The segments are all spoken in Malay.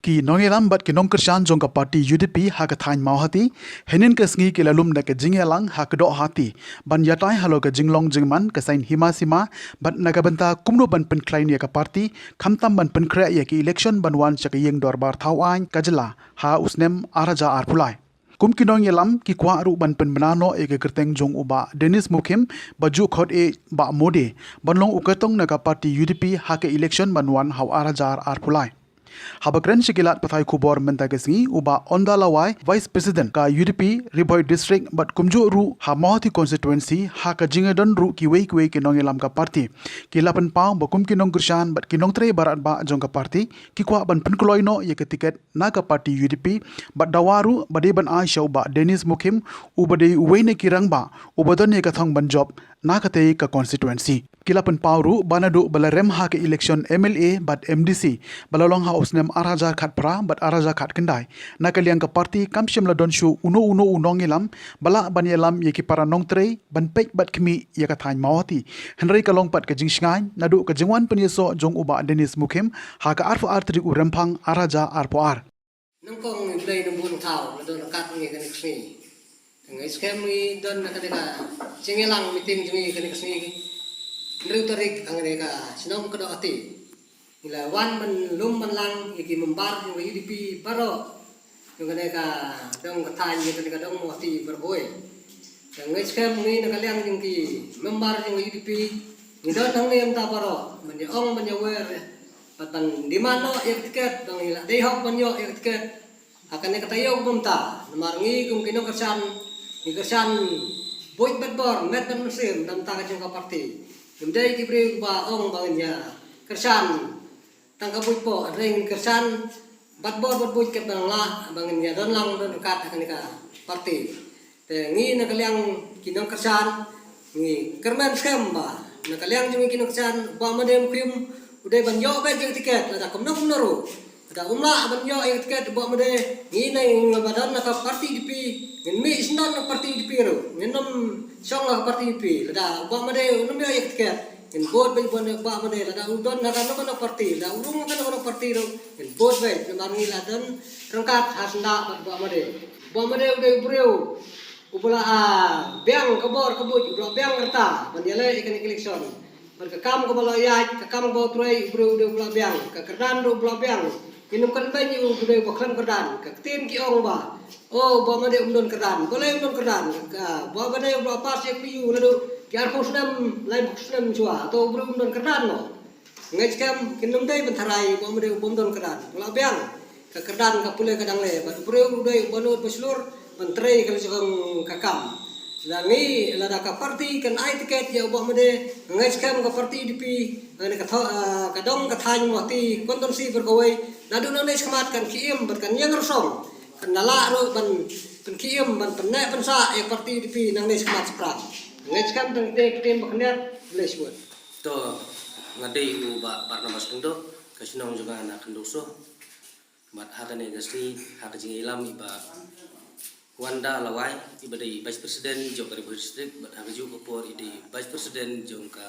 Ki nongelam bat ki nongkershan jong ka parti UDP ha ka thain mau hati henin ka sngi ki lalum na ka jingelang ha ka do hati ban yatai halo ka jinglong jingman ka sain himasima bat naga banta kumno ban pen klain ya ka parti khamtam ban pen khra ya ki election ban wan chaka yeng dor bar thawain kajla ha usnem araja arpulai kum kinong yelam ki kwa ru ban pen banano e ke kerteng jong uba Dennis Mukim baju khot e ba mode banlong ukatong na ka parti UDP ha ka election ban wan haw arajar arpulai Habakren Shikilat Pathai Kubor Mentagasngi Uba Ondalawai Vice President ka UDP Riboy District but Kumjo Ru ha Mohati Constituency ha ka Jingadon Ru ki wei ki nongelam ka parti ki lapan pau ba kum ki nong Grshan but ki nong tre barat ba jong ka parti ki kwa ban penkuloi no ye ka tiket na ka parti UDP but dawaru bade ban ai show ba Dennis Mukim ubade uwei ki rang ba ubadon ye ka thong ban job na ka te ka constituency kilapan pauru banadu balarem ha ke election MLA but MDC balalong ha usnem araja khat pra but araja khat kendai nakaliang ka parti kamshem la don shu uno unong elam bala banyelam ye ki para nong tre ban pek bat khmi ye ka thain mawati henry kalong pat ka jingsngai nadu ka jingwan penyeso jong uba Dennis Mukim ha ka arfu artri u rempang araja arpo ar nongkong dai nembun thau don kat ngi kan ksni ngai skem ni don na ka jingelang meeting jingi kan ksni Nri tarik ang mereka sinong kedo ati. Ila wan man lum man lang iki membar yung UDP baro. Yung mereka dong katay yung mereka dong mo ati berboy. Yang ngeskem ni nakaliang yung ki membar yung UDP. Nidot ang niyam ta baro. Manyaong manyawer. Patan di mano yung tiket dong ila dehok manyo yung tiket. Akan katayo bumta. Namarangi kung kinong kersan ni kersan boy bedbor met ban musim dam tangan yung parti. Kemudian kibri ba ong bangnya kersan tangkabuj po ring kersan batbor batbuj ke bangla bangnya don lang don kat akan ka parti te ngi nakaliang kinong kersan ngi kerman scam ba nakaliang jung kinong kersan ba madem krim udah banyo ba jeng tiket ada kumno naru ada umla banyo yang tiket ba made ngi nai ngabadan ka parti dipi ngin mi isnan na parti dipi ro nginom song la parti dipi ada ba made unum yo yang tiket ngin bot ba made ada udon na kan na parti da ulung kan na parti ro ngin bot ba ngi ladan rangkat hasna ba made udah breu ubula biang kabor kabuj ubula biang rta manjale ikan election berkekam ke bala yai kekam bawa tuai breu ubula biang kekerdan ubula biang minum kan banyu budaya baklan kerdan ketin ki ong ba oh ba made umdon kerdan boleh umdon kerdan ba made ba pas ek piu lalu ki ar kusnam lain kusnam jua atau bro umdon kerdan no ngej kam kinum dai bentarai ba made umdon kerdan bola biang ke kerdan ka pule kadang le ba bro budaya bonot beslur menteri kalau jong kakam langi lada ka parti kan ai tiket ya ba made ngej kam ka parti dipi ane ka dong ka than mo ti kontorsi berkawai nadu nane semat kan kiem berkan yang resong kan nala ro ban kan kiem ban penek pensa e parti dipi nang ne semat seprat ngej kam tang te tem baknet les buat to ngadei u ba parnamas kundo kasinong juga anak kendoso mat hakane gasni hakajing ilam iba Wanda Lawai ibadai Vice President jong ka Riboy District bat hakaju kopor idi Vice President jong ka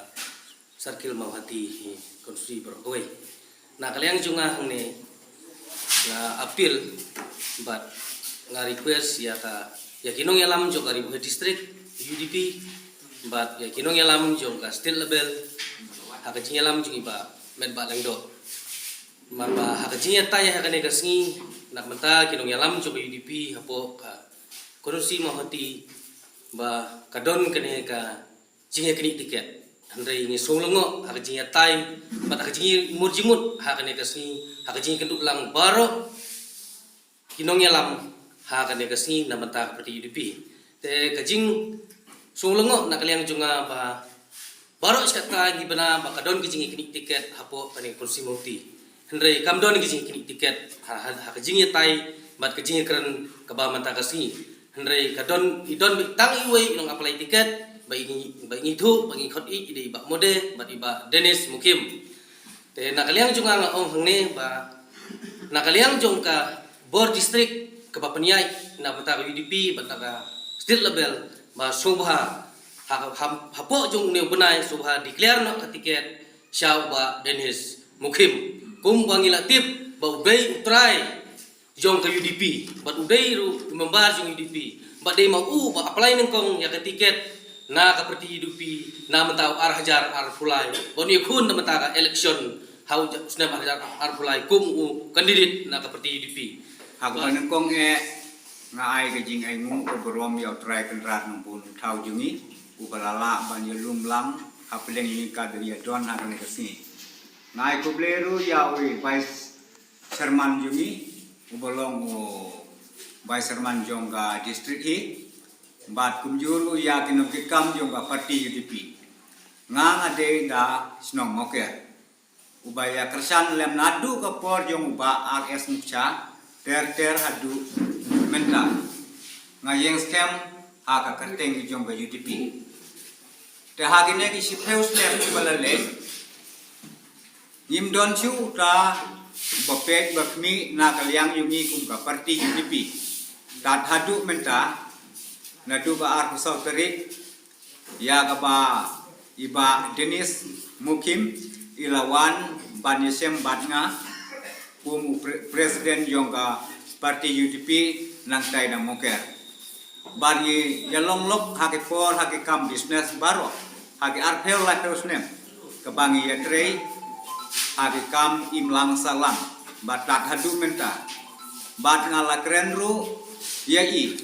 Sarkil Mawati konstitusi Berkawai na kaliang junga ne na appeal bat nga request ya ka ya kinong yalam jong ka Riboy District UDP bat ya kinong yalam jong ka state level hakajing yalam jong iba med ba lang do maba hakajing ta ya hakane kasngi nak menta kinong yalam jong UDP hapo ka konstitusi Mawati ba kadon kene ka jinge kini tiket Andai ini solongo hakajing tai bat hakajing murjimut hakane kasni hakajing kenduk lang baro kinong yalam hakane kasni na menta parti UDP te kajing solongo nakaliang junga ba baro skata gibana ba kadon kajing kini tiket hapo kane kursi Mawati Andai kamdon kajing kini tiket hakajing tai bat kajing keren kaba menta kasni Andai kadon idon tang iwe inong apply tiket bagi thu bagi khot i di ba mode ba iba Dennis Mukim te nakaliang junga nga ong hangne ba nakaliang jong ka board district ka papanyai na bata UDP bata ka state level ba subha hapo jong ne bunai subha declare no ka tiket siya ba Dennis Mukim kum bangila tip ba udai utrai jong ke UDP bat udai ru membahas jong UDP bat dei mau ba apply nang kong ya ke tiket na ka parti UDP na mentau arah jar ar pulai bon ye kun na mentaka election hau snem ar pulai kum kandidat na ka parti UDP hak ban kong ngai ke jing ai ngu ko berom ya trai kan rat nang pun thau jungi ubalala ban ye lum lam hapeleng ni ka dia don ha kan kesini ngai ko bleru ya oi vice chairman jungi ubalong vice chairman jongga district hi bat kumjuru ya kinam ke kam jongga parti UDP ngade da snong moke ubaya kersan lem nadu ke por jong uba RS mukcha ter hadu menta ngayeng scam ha ka kerteng jong ga UDP te ha gine ki sipheus lem balale yim don chu ta bapet bakmi na kalyang yungi kum ka parti UDP tat hadu menta nadu ba ar kusau terik ya ka ba iba Denis Mukim ilawan banisem batnga kum presiden jongga parti UDP nang tai na moker bari yalong lok hake for hake kam business baro hake arpel la terusnem kebangi ya trei hake kam imlang salam batat hadu menta bat ngala krenru yai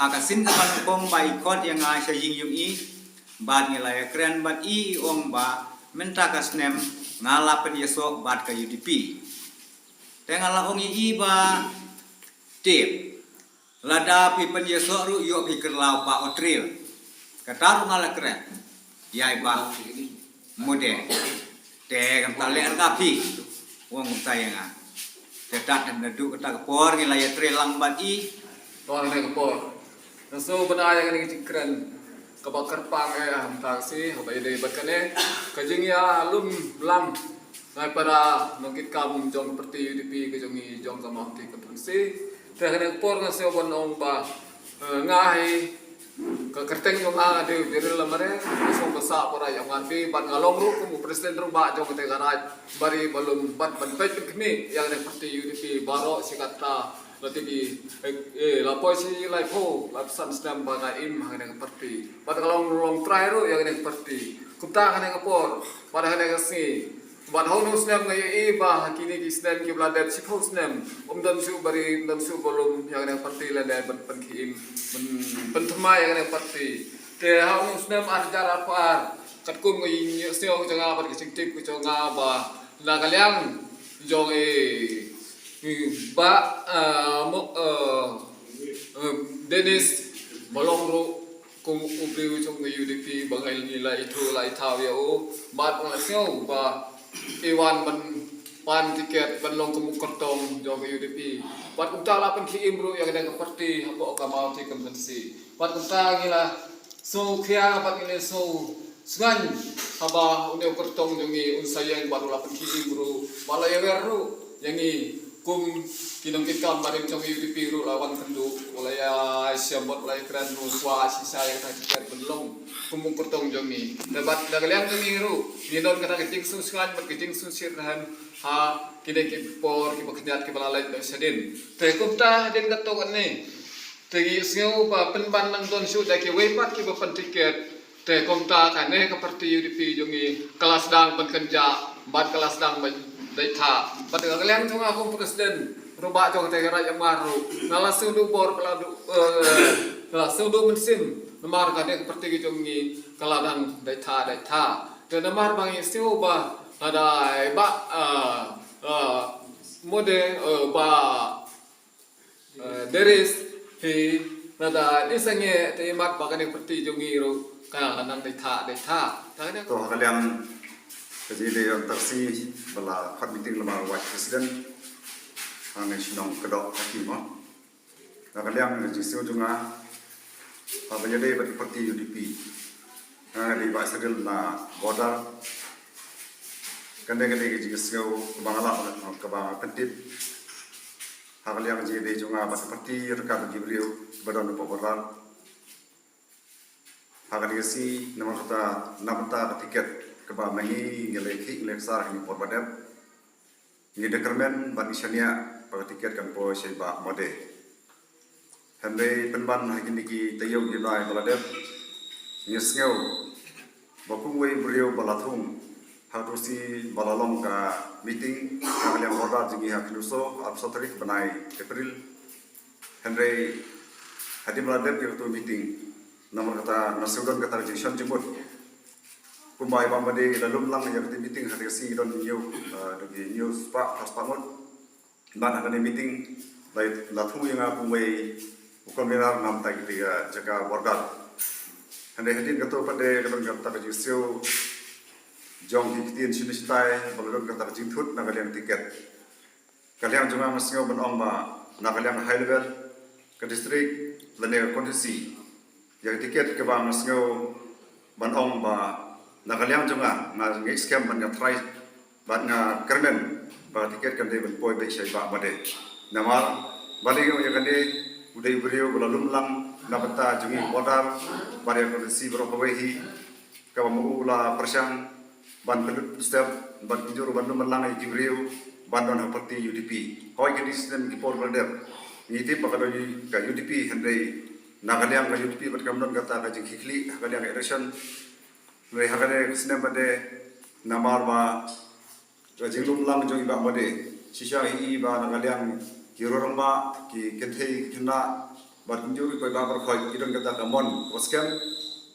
haka sin kapan kong ba ikot yang ngai sa ying yung i bat ngila ya kren bat i ong ba menta kasnem ngala penyeso bat ka UDP tengala ong i ba tip lada pi penyeso ru yo pi kerlau ba otril kataru ngala kren yai ba mode te kam tale argapi wong tayenga tetat nadu kata por ngila ya trelang bat i Tuan ne kapor. Naso benaya kan cikren kabakar pang hantar si habai dei bakane kajing ya lum lam nai para nongkit kabum jong parti UDP kajongi jong sama ti kapansi te kan kapor na seo bonong ba ngai ka kerteng jong a de diril lamare so basa para yang ngarti ban ngalong ru ku presiden ru ba jong te garaj bari balum ban pet kemi yang ne parti UDP baro sikata Lati lapoi si laipo lapsan sedang banga im hang parti. Pada kalau long try ro yang dengan parti. Kupta hang kapor. Pada hang kasi. Pada honu sedang ngai ba hakini ki sedang ki bladet si honu sedang. Dan su bari dan su belum yang dengan parti la dan ban ki im penthma yang dengan parti. Te honu sedang arjar apa kat kum ngai seo janga ba ki singtip ku janga ba na kalyang jong ba Denis Bolongro kung ubriu trong người UDP bangai nilai itu lai thau ya o bat ngasio ba iwan ban pan tiket ban long kumuk kertong jong UDP bat kumta lapan ki imru yang ada parti hapo ka mau ti kompensi bat kumta ngila so khia bat ngile so sgan haba unde kertong jongi unsayang baru lapan ki imru balaya weru yangi kum kinong kita maring trong UDP ru lawan kendu ulaya siambot ulaya kran nu swa sisa yang tak tiket belum kumung kertong jongi debat dagaliang jongi ru ninon kata keting suskan bat keting susir han ha kide ki por ki bakdiat ki balalai do sedin te kumta den gato ne te isngeu pa penban nang don su da ki wepat ki bapan tiket te kumta kane ka parti UDP jongi kelas dang penkerja bat kelas dang dai tha pada kalian chung aku presiden rubah jong te raja maru nala sudu bor peladu sudu mensim namar kade seperti jongi kaladang dai tha dan namar bang istiwa ba ada ba mode ba deris hi nada disange te mak bakane seperti jongi ro kaladang dai tha tane to kalian jadi yang tersi bala hak meeting lama white president ane sinong kedok hakimah na kalian register juga apa jadi parti UDP di Basel na border kande register bangala ke bang pentip kalian jadi juga parti rekam Jibril badan popular kalian si nama tiket keba mengi ngeleki leksar ini porbadem Ngi dekermen ban isania pa tiket kan po sei ba mode. Hande penban hakin diki tayo gi bai baladep. Nyesngeu bakung wei brio balathung hatu si balalong ka meeting yang roda jingi hakinuso abso tarik banai April. Hande hadi baladep yang tu meeting nomor kata nasudon kata jinsan jemput. Kumbai bamade lalum lang yang ti meeting hadi si don new di news pak paspangot ban hadi meeting lai lathung yang kumbai ukon menar nam ta kita jaga border. Hande hadin kato pade kadang kata kajusio jong hikitin sini sitai balon kata kajintut na kalian tiket kalian cuma masih benong ba na kalian high level ke distrik lene kondisi yang tiket ke ba masih benong ba na kalian cuma na ngai scam ban try ban na kermen ba tiket kan de ben poi be sai ba bade namal balik yang kan de udah beliau belum lang nabata jungi modal pada kondisi berapa kamu ula persang ban kedut step ban kijur ban melang ai beliau ban don seperti UDP kau jadi sistem kipor berder ini pakado ka UDP hendai nakaliang ka UDP berkamnon kata ka jikli nakaliang election noi hakane sistem bade namar ba jinglum lang jungi ba bade sisa hi ba nakaliang kirorong ba ki kethei kena bat kunjuri koi ba berkhoi kidon kata kamon waskem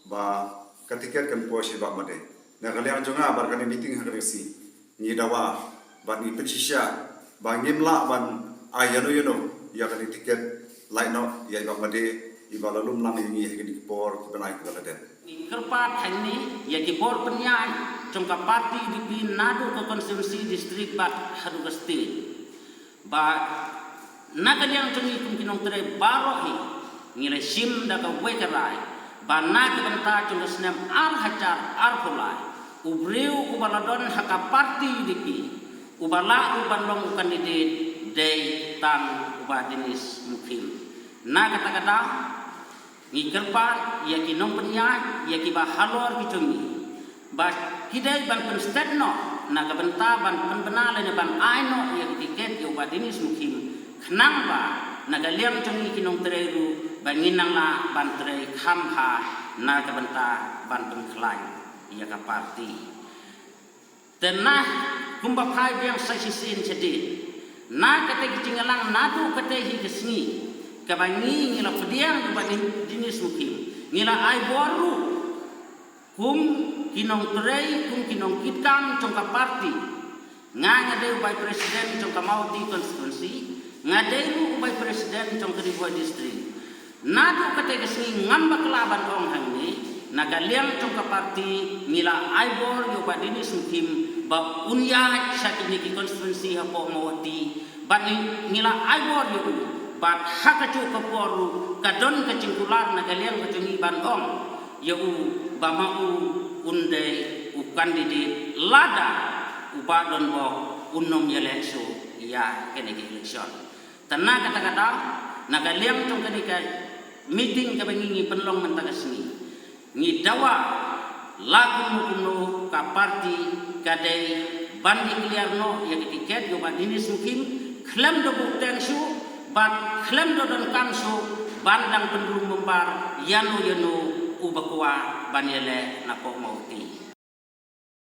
ba katiket kan posi ba made na kalian jonga bar kan meeting hagresi ni dawa ba ni pensisya ba ngimla ban ayano yono ya kan tiket laino ya ba made ibalalum lang ini ya di por kibanai kaladen kerpat hani ya di bor penyai jongka parti di nadu ke konsumsi distrik bat Hadugasti ba nakan yang cengi kumkinong tere barohi ngire sim da ka wekerai ba nak benta cung senam ar hacar ar pulai ubriu ubaladon haka parti dipi ubala ubandong kandidat dei tan ubadinis mukim na kata-kata ni kerpat ya kinong penyai ya ki ba halor ki cungi ba kidai ban penstetno na ka benta ban penbenale ne ban aino ya tiket ya ubadinis mukim kenang ba nagaliang cengi kinong tereru banginang la ban tere khamha na kabenta ban pengklai ia ka parti tenah kumba phai yang sasisin sedit na kate kicingalang nadu kate hi kesni kabangi ngila pediang ban dinis mukim ngila ai boru kum kinong terei kum kinong kitang congka parti ngade by presiden congka mauti konstitusi ngaderu by presiden trong Keribuan distrik nadu kate kesni ngamba kelaban ong hangni nagaliang trong parti ngila aibor yo badinis mukim ba unya sakini ki konstitusi hapo mawati bani ngila aibor yo bat hakacu kaporu kadon kacingkular nagaliang kacungi ban ong yo ba mau unde u kandidate lada ubadon bo unom yelekso ya kene election tanah kata-kata nagaliang tong kenika meeting kabangi penlong mentagasni ni dawa lagu kuno ka parti kadai bandi kliarno ya tiket yo badinis mukim klem do butensu bat klem do don kamsu bandang pendulum membar yanu ubakwa banyele nako mauti